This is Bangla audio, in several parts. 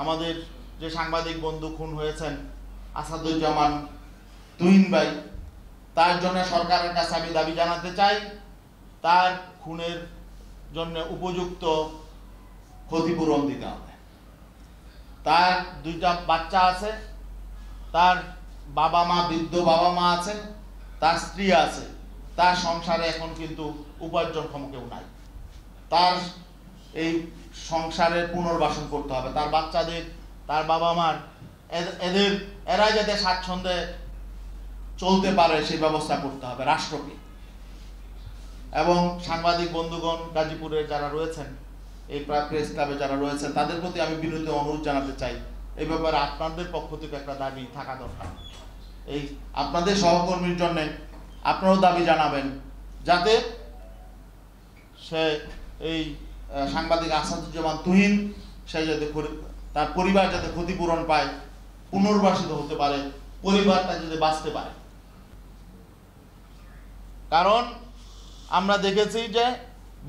আমাদের যে সাংবাদিক বন্ধু খুন হয়েছেন আসাদুজ্জামান তুহিন ভাই, তার জন্য সরকারের কাছে আমি দাবি জানাতে চাই তার খুনের জন্য উপযুক্ত ক্ষতিপূরণ দিতে হবে। তার দুইটা বাচ্চা আছে, তার বাবা মা, বৃদ্ধ বাবা মা আছে, তার স্ত্রী আছে, তার সংসারে এখন কিন্তু উপার্জনক্ষম কেউ নাই। তার এই সংসারের পুনর্বাসন করতে হবে, তার বাচ্চাদের, তার বাবা মার এরা যাতে স্বাচ্ছন্দ্যে চলতে পারে সেই ব্যবস্থা করতে হবে রাষ্ট্রকে। এবং সাংবাদিক বন্ধুগণ, গাজীপুরে যারা রয়েছেন, এই প্রেস ক্লাবে যারা রয়েছেন, তাদের প্রতি আমি বিনীত অনুরোধ জানাতে চাই, এই ব্যাপারে আপনাদের পক্ষ থেকে একটা দাবি থাকা দরকার। এই আপনাদের সহকর্মীর জন্য আপনারাও দাবি জানাবেন যাতে সে এই সাংবাদিক আসাদুজ্জামান তুহিন সে যাতে তার পরিবার যাতে ক্ষতিপূরণ পায়, পুনর্বাসিত হতে পারে, পরিবারটা যাতে বাঁচতে পারে। কারণ আমরা দেখেছি যে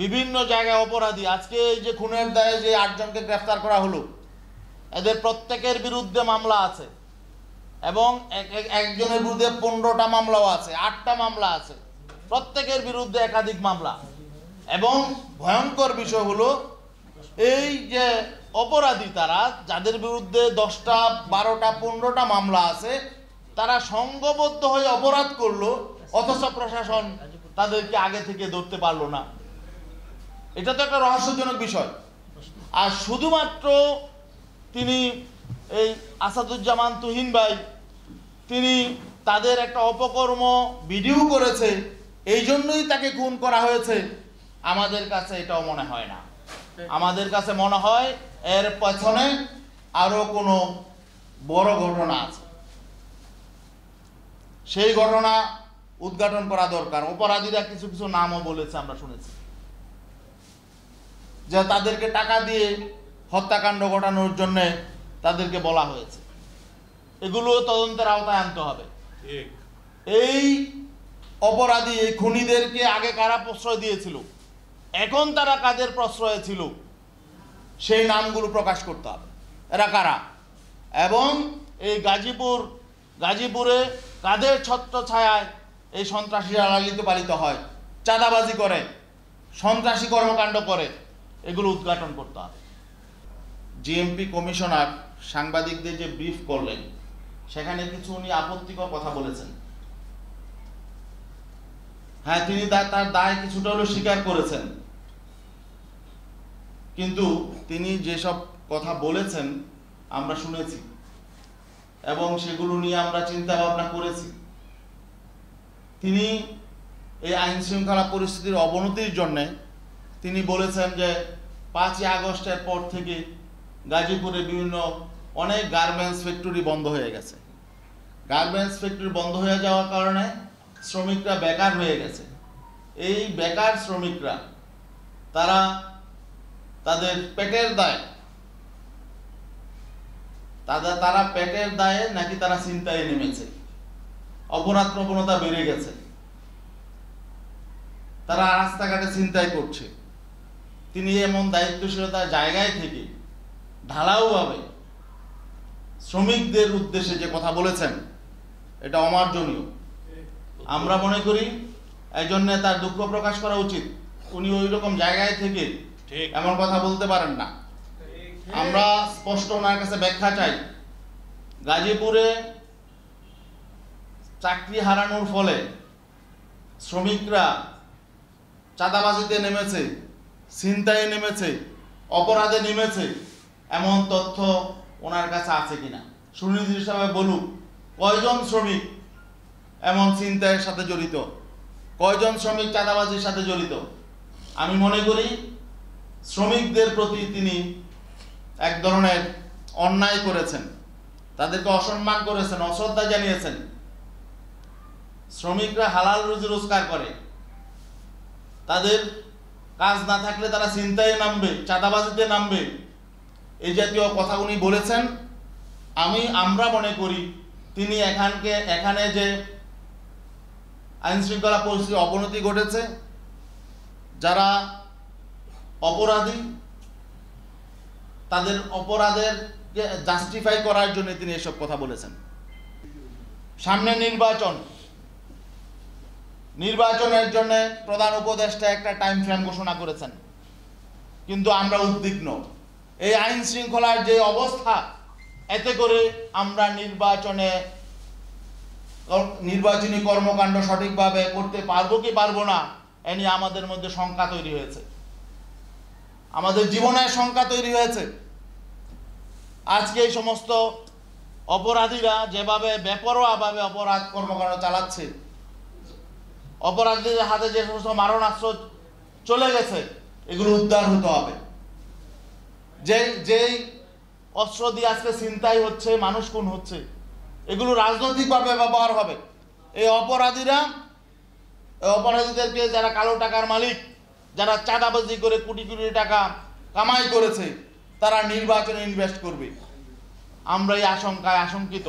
বিভিন্ন জায়গায় অপরাধী, আজকে এই যে খুনের দায়ে যে 8 জনকে গ্রেফতার করা হলো, এদের প্রত্যেকের বিরুদ্ধে মামলা আছে এবং একজনের বিরুদ্ধে 15টা মামলাও আছে, 8টা মামলা আছে, প্রত্যেকের বিরুদ্ধে একাধিক মামলা। এবং ভয়ঙ্কর বিষয় হলো এই যে অপরাধী তারা, যাদের বিরুদ্ধে 10টা 12টা 15টা মামলা আছে, তারা সংঘবদ্ধ হয়ে অপরাধ করলো, অথচ প্রশাসন তাদেরকে আগে থেকে ধরতে পারলো না। এটা তো একটা রহস্যজনক বিষয়। আর শুধুমাত্র তিনি এই আসাদুজ্জামান তুহিন ভাই তিনি তাদের একটা অপকর্ম ভিডিও করেছে, এই জন্যই তাকে খুন করা হয়েছে, আমাদের কাছে এটাও মনে হয় না। আমাদের কাছে মনে হয় এর পেছনে আরো কোনো বড় ঘটনা আছে, সেই ঘটনা উদ্ঘাটন করা দরকার। অপরাধীরা কিছু কিছু নামও বলেছে, আমরা শুনেছি যে তাদেরকে টাকা দিয়ে হত্যাকাণ্ড ঘটানোর জন্য তাদেরকে বলা হয়েছে। এগুলো তদন্তের আওতায় আনতে হবে। এই অপরাধী, এই খুনিদেরকে আগে কারা প্রশ্রয় দিয়েছিল, এখন তারা কাদের প্রশ্রয়ে ছিল, সেই নামগুলো প্রকাশ করতে হবে, এরা কারা। এবং এই গাজীপুরে কাদের ছত্রছায়ায় এই সন্ত্রাসীরা লালিত পালিত হয়, চাঁদাবাজি করে, সন্ত্রাসী কর্মকাণ্ড করে, এগুলো উদ্ঘাটন করতে হবে। জিএমপি কমিশনার সাংবাদিকদের যে ব্রিফ করলেন, সেখানে কিছু উনি আপত্তিকর কথা বলেছেন। হ্যাঁ, তিনি তার দায় কিছুটা হলেও স্বীকার করেছেন, কিন্তু তিনি যেসব কথা বলেছেন আমরা শুনেছি এবং সেগুলো নিয়ে আমরা চিন্তা ভাবনা করেছি। তিনি এই আইন শৃঙ্খলা পরিস্থিতির অবনতির জন্যে তিনি বলেছেন যে 5ই আগস্টের পর থেকে গাজীপুরে বিভিন্ন অনেক গার্মেন্টস ফ্যাক্টরি বন্ধ হয়ে গেছে। গার্মেন্টস ফ্যাক্টরি বন্ধ হয়ে যাওয়ার কারণে শ্রমিকরা বেকার হয়ে গেছে। এই বেকার শ্রমিকরা তারা তাদের পেটের দায়ে নাকি তারা ছিনতাইয়ে নেমেছে, অপরাধ প্রবণতা বেড়ে গেছে, তারা রাস্তাঘাটে ছিনতাই করছে। তিনি এমন দায়িত্বশীলতার জায়গায় থেকে ঢালাওভাবে শ্রমিকদের উদ্দেশ্যে যে কথা বলেছেন, এটা অমার্জনীয়। আমরা মনে করি এই জন্য তার দুঃখ প্রকাশ করা উচিত। উনি ওই রকম জায়গায় থেকে এমন কথা বলতে পারেন না। আমরা স্পষ্ট ওনার কাছে ব্যাখ্যা চাই। গাজীপুরে চাকরি হারানোর ফলে শ্রমিকরা চাঁদাবাজিতে নেমেছে, ছিনতাইয়ে নেমেছে, অপরাধে নেমেছে, এমন তথ্য ওনার কাছে আছে কিনা সুনির্দিষ্টভাবে বলুক। কয়জন শ্রমিক এমন ছিনতাইয়ের সাথে জড়িত, কয়জন শ্রমিক চাঁদাবাজির সাথে জড়িত? আমি মনে করি শ্রমিকদের প্রতি তিনি এক ধরনের অন্যায় করেছেন, তাদেরকে অসম্মান করেছেন, অশ্রদ্ধা জানিয়েছেন। শ্রমিকরা হালাল রুজি রোজগার করে, তাদের কাজ না থাকলে তারা ছিনতাইয়ে নামবে, চাঁদাবাজিতে নামবে, এই জাতীয় কথা উনি বলেছেন। আমরা মনে করি তিনি এখানে যে আইন শৃঙ্খলা পরিস্থিতির অবনতি ঘটেছে, যারা অপরাধী তাদের অপরাধের জাস্টিফাই করার জন্য তিনি এসব কথা বলেছেন। সামনে নির্বাচনের জন্য প্রধান উপদেষ্টা একটা টাইম ফ্রেম ঘোষণা করেছেন, কিন্তু আমরা উদ্বিগ্ন। এই আইন শৃঙ্খলার যে অবস্থা, এতে করে আমরা নির্বাচনী কর্মকাণ্ড সঠিকভাবে করতে পারবো কি পারবো না, এ নিয়ে আমাদের মধ্যে শঙ্কা তৈরি হয়েছে, আমাদের জীবনের শঙ্কা তৈরি হয়েছে। আজকে এই সমস্ত অপরাধীরা যেভাবে বেপরোয়াভাবে অপরাধ কর্মকাণ্ড চালাচ্ছে, অপরাধীদের হাতে যে সমস্ত মারণাস্ত্র চলে গেছে, এগুলো উদ্ধার হতে হবে। যেই অস্ত্র দিয়ে আজকে ছিনতাই হচ্ছে, মানুষ খুন হচ্ছে, এগুলো রাজনৈতিকভাবে ব্যবহার হবে। এই অপরাধীদেরকে যারা কালো টাকার মালিক, যারা চাঁদাবাজি করে কোটি কোটি টাকা কামাই করেছে, তারা নির্বাচনে ইনভেস্ট করবে। আমরা এই আশঙ্কায় আশঙ্কিত।